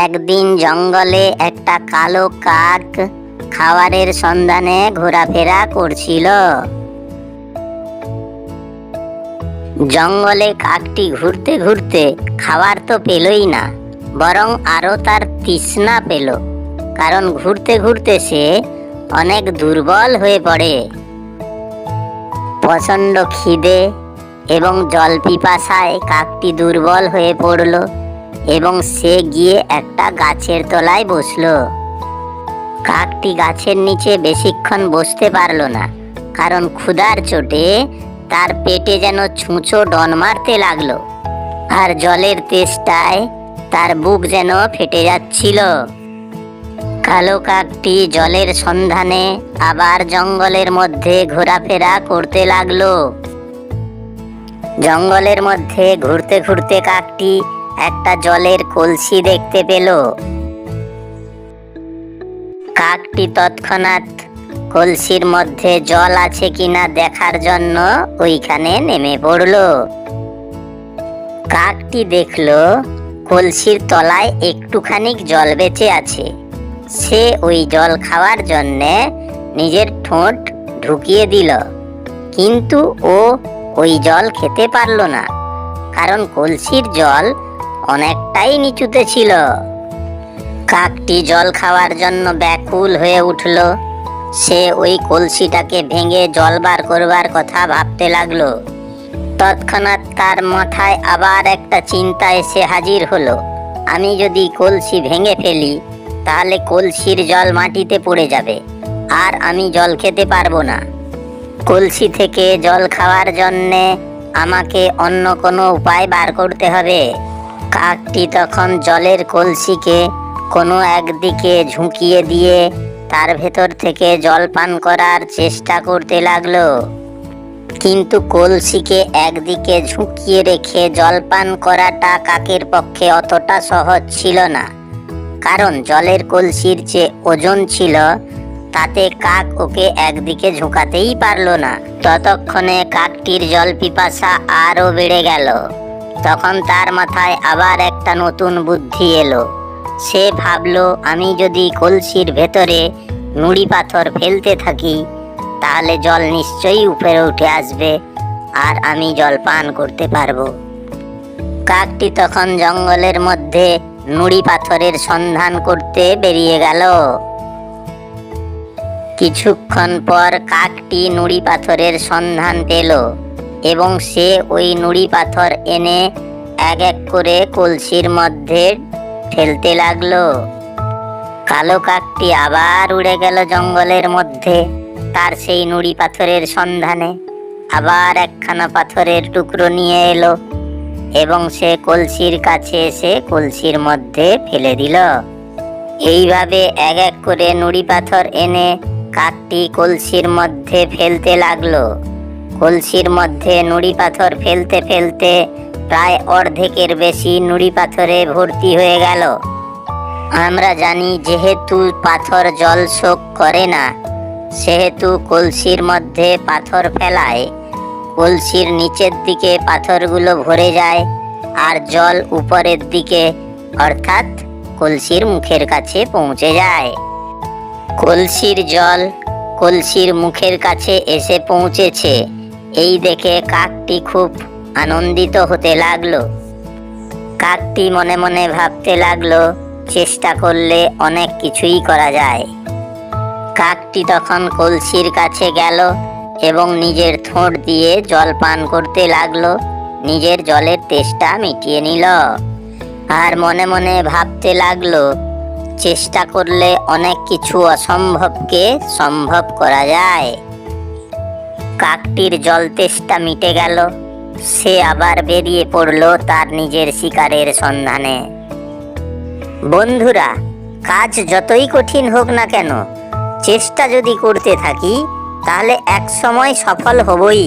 একদিন জঙ্গলে একটা কালো কাক খাবারের সন্ধানে ঘোরাফেরা করছিল। জঙ্গলে কাকটি ঘুরতে ঘুরতে খাবার তো পেলই না, বরং আরো তার তৃষ্ণা পেল। কারণ ঘুরতে ঘুরতে সে অনেক দুর্বল হয়ে পড়ে। প্রচণ্ড খিদে এবং জল পিপাসায় কাকটি দুর্বল হয়ে পড়ল এবং সে গিয়ে একটা গাছের তলায় বসলো। কাকটি গাছের নিচে বেশিক্ষণ বসতে পারলো না, কারণ ক্ষুধার চোটে তার পেটে যেন ছুঁচো ডন মারতে লাগলো, আর জলের তেষ্টায় তার বুক যেন ফেটে যাচ্ছিল। কালো কাকটি জলের সন্ধানে আবার জঙ্গলের মধ্যে ঘোরাফেরা করতে লাগলো। জঙ্গলের মধ্যে ঘুরতে ঘুরতে কাকটি একটা জলের কলসি দেখতে পেল। কাকটি তৎক্ষণাৎ কলসির মধ্যে জল আছে কিনা দেখার জন্য ওইখানে নেমে পড়ল। কাকটি দেখলো কলসির তলায় একটুখানি জল বেঁচে আছে। সে ওই জল খাওয়ার জন্যে নিজের ঠোঁট ঢুকিয়ে দিল, কিন্তু ও ওই জল খেতে পারলো না, কারণ কলসির জল অনেকটাই নিচুতে ছিল। কাকটি জল খাওয়ার জন্য ব্যাকুল হয়ে উঠল। সে ওই কলসিটাকে ভেঙে জল বার করবার কথা ভাবতে লাগলো। তৎক্ষণাৎ তার মাথায় আবার একটা চিন্তা এসে হাজির হলো, আমি যদি কলসি ভেঙে ফেলি তাহলে কলসির জল মাটিতে পড়ে যাবে, আর আমি জল খেতে পারবো না। কলসি থেকে জল খাওয়ার জন্যে আমাকে অন্য কোনো উপায় বার করতে হবে। কাকটি তখন জলের কলসিকে কোনো একদিকে ঝুঁকিয়ে দিয়ে তার ভেতর থেকে জল পান করার চেষ্টা করতে লাগলো। কিন্তু কলসিকে একদিকে ঝুঁকিয়ে রেখে জল পান করাটা কাকের পক্ষে অতটা সহজ ছিল না, কারণ জলের কলসির যে ওজন ছিল তাতে কাক ওকে একদিকে ঝুঁকাতেই পারলো না। ততক্ষণে কাকটির জল পিপাসা আরও বেড়ে গেল। তখন তার মাথায় আবার একটা নতুন বুদ্ধি এলো। সে ভাবলো, আমি যদি কলসির ভেতরে নুড়ি পাথর ফেলতে থাকি তাহলে জল নিশ্চয়ই উপরে উঠে আসবে, আর আমি জল পান করতে পারবো। কাকটি তখন জঙ্গলের মধ্যে নুড়ি পাথরের সন্ধান করতে বেরিয়ে গেল। কিছুক্ষণ পর কাকটি নুড়ি পাথরের সন্ধান পেল এবং সে ওই নুড়ি পাথর এনে এক এক করে কলসির মধ্যে ফেলতে লাগলো। কালো কাকটি আবার উড়ে গেল জঙ্গলের মধ্যে তার সেই নুড়ি পাথরের সন্ধানে। আবার একখানা পাথরের টুকরো নিয়ে এলো এবং সে কলসির কাছে এসে কলসির মধ্যে ফেলে দিল। এইভাবে এক এক করে নুড়ি পাথর এনে কাকটি কলসির মধ্যে ফেলতে লাগলো। কলসির মধ্যে নুড়ি পাথর ফেলতে ফেলতে প্রায় অর্ধেকের বেশি নুড়ি পাথরে ভর্তি হয়ে গেল। আমরা জানি যেহেতু পাথর জল শোক করে না, সেহেতু কলসির মধ্যে পাথর ফেলায় কলসির নিচের দিকে পাথরগুলো ভরে যায় আর জল উপরের দিকে অর্থাৎ কলসির মুখের কাছে পৌঁছে যায়। কলসির জল কলসির মুখের কাছে এসে পৌঁছেছে এই দেখে কাকটি খুব আনন্দিত হতে লাগলো। কাকটি মনে মনে ভাবতে লাগলো, চেষ্টা করলে অনেক কিছুই করা যায়। কাকটি তখন কলসির কাছে গেল এবং নিজের ঠোঁট দিয়ে জল পান করতে লাগলো। নিজের জলের তেষ্টা মিটিয়ে নিল আর মনে মনে ভাবতে লাগলো, চেষ্টা করলে অনেক কিছু অসম্ভবকে সম্ভব করা যায়। কাকটির জল তেষ্টা মিটে গেল। সে আবার বেরিয়ে পড়ল তার নিজের শিকারের সন্ধানে। বন্ধুরা, কাজ যতই কঠিন হোক না কেন, চেষ্টা যদি করতে থাকি তাহলে এক সময় সফল হবই।